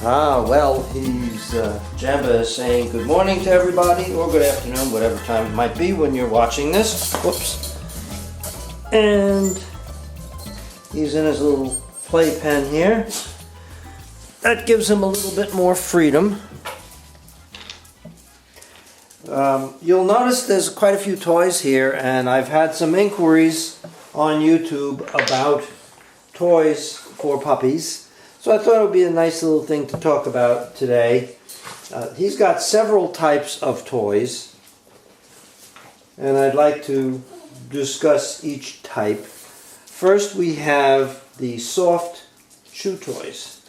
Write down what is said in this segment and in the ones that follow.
Well, Jamba is saying good morning to everybody, or good afternoon, whatever time it might be when you're watching this. Whoops. And he's in his little playpen here. That gives him a little bit more freedom. You'll notice there's quite a few toys here, and I've had some inquiries on YouTube about toys for puppies. So I thought it would be a nice little thing to talk about today. He's got several types of toys, and I'd like to discuss each type. First, we have the soft chew toys.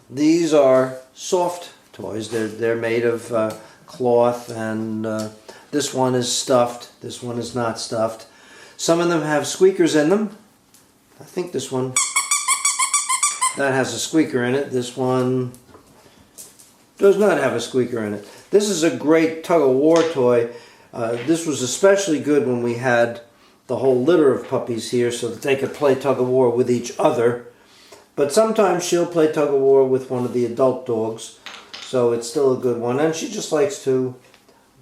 These are soft toys. They're made of cloth, and this one is stuffed. This one is not stuffed. Some of them have squeakers in them. I think this one that has a squeaker in it. This one does not have a squeaker in it. This is a great tug-of-war toy. This was especially good when we had the whole litter of puppies here so that they could play tug-of-war with each other. But sometimes she'll play tug-of-war with one of the adult dogs, so it's still a good one. And she just likes to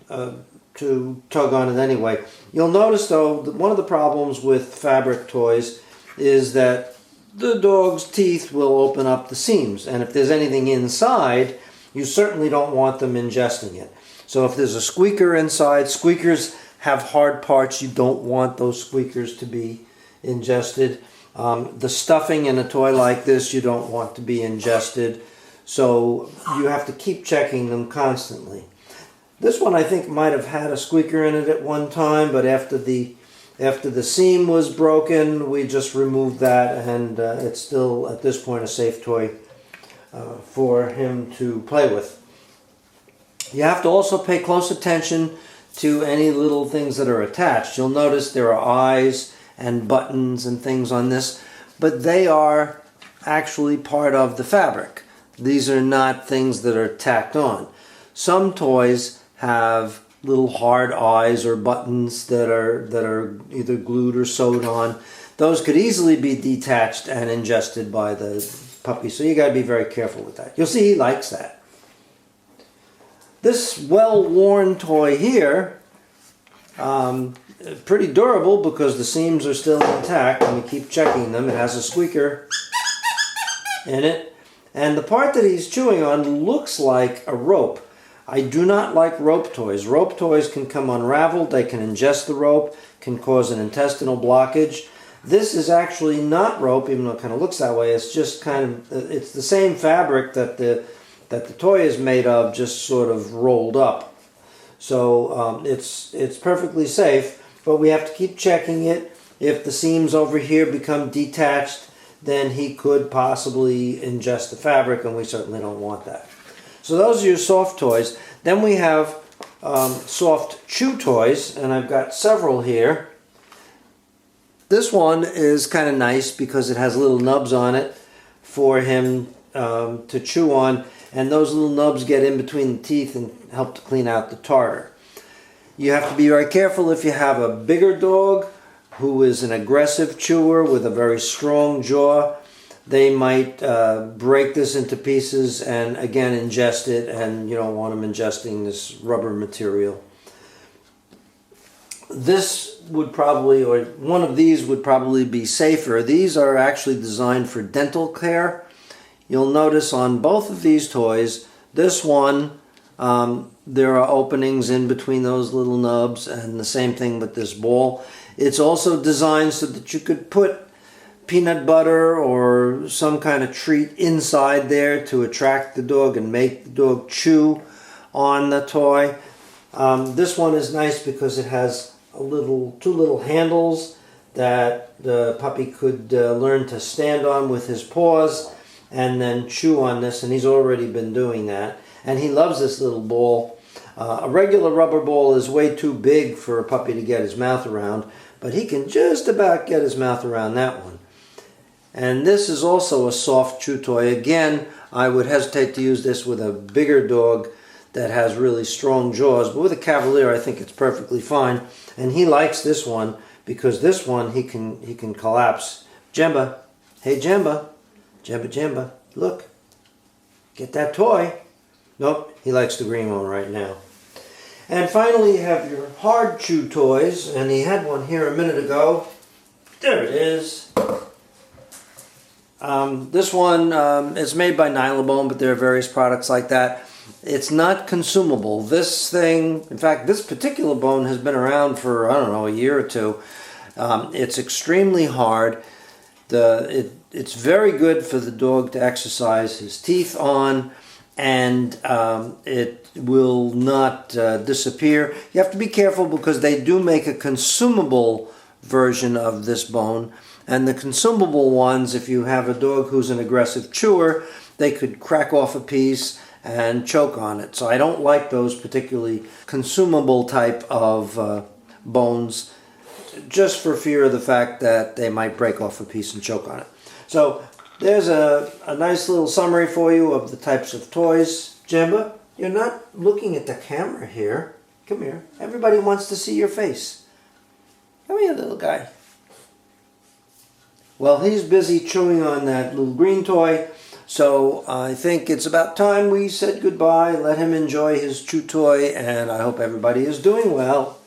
tug on it anyway. You'll notice, though, that one of the problems with fabric toys is that the dog's teeth will open up the seams, and if there's anything inside, you certainly don't want them ingesting it. So if there's a squeaker inside, squeakers have hard parts. You don't want those squeakers to be ingested. The stuffing in a toy like this, you don't want to be ingested. So you have to keep checking them constantly. This one I think might have had a squeaker in it at one time, but after the seam was broken, we just removed that, and it's still, at this point, a safe toy for him to play with. You have to also pay close attention to any little things that are attached. You'll notice there are eyes and buttons and things on this, but they are actually part of the fabric. These are not things that are tacked on. Some toys have little hard eyes or buttons that are either glued or sewed on. Those could easily be detached and ingested by the puppy, so you got to be very careful with that. You'll see he likes that. This well-worn toy here, pretty durable because the seams are still intact, and we keep checking them. It has a squeaker in it, and the part that he's chewing on looks like a rope. I do not like rope toys. Rope toys can come unraveled, they can ingest the rope, can cause an intestinal blockage. This is actually not rope, even though it kind of looks that way. It's just it's the same fabric that the toy is made of, just sort of rolled up. So it's perfectly safe, but we have to keep checking it. If the seams over here become detached, then he could possibly ingest the fabric, and we certainly don't want that. So those are your soft toys. Then we have soft chew toys, and I've got several here. This one is kind of nice because it has little nubs on it for him to chew on, and those little nubs get in between the teeth and help to clean out the tartar. You have to be very careful if you have a bigger dog who is an aggressive chewer with a very strong jaw. They might break this into pieces and again ingest it, and you don't want them ingesting this rubber material. This would probably, or one of these would probably be safer. These are actually designed for dental care. You'll notice on both of these toys, this one, there are openings in between those little nubs, and the same thing with this ball. It's also designed so that you could put peanut butter or some kind of treat inside there to attract the dog and make the dog chew on the toy. This one is nice because it has two little handles that the puppy could learn to stand on with his paws and then chew on this, and he's already been doing that. And he loves this little ball. A regular rubber ball is way too big for a puppy to get his mouth around, but he can just about get his mouth around that one. And this is also a soft chew toy. Again, I would hesitate to use this with a bigger dog that has really strong jaws, but with a Cavalier I think it's perfectly fine. And he likes this one because this one he can collapse. Jamba, hey Jamba, Jamba, look. Get that toy. Nope, he likes the green one right now. And finally, you have your hard chew toys, and he had one here a minute ago. There it is. This one is made by Nylabone, but there are various products like that. It's not consumable. This thing, in fact, this particular bone has been around for, I don't know, a year or two. It's extremely hard. It's very good for the dog to exercise his teeth on, and it will not disappear. You have to be careful because they do make a consumable version of this bone, and the consumable ones, if you have a dog who's an aggressive chewer, they could crack off a piece and choke on it. So I don't like those particularly consumable type of bones, just for fear of the fact that they might break off a piece and choke on it. So there's a nice little summary for you of the types of toys. Jamba, you're not looking at the camera here. Come here. Everybody wants to see your face. Come here, little guy. Well, he's busy chewing on that little green toy, so I think it's about time we said goodbye. Let him enjoy his chew toy, and I hope everybody is doing well.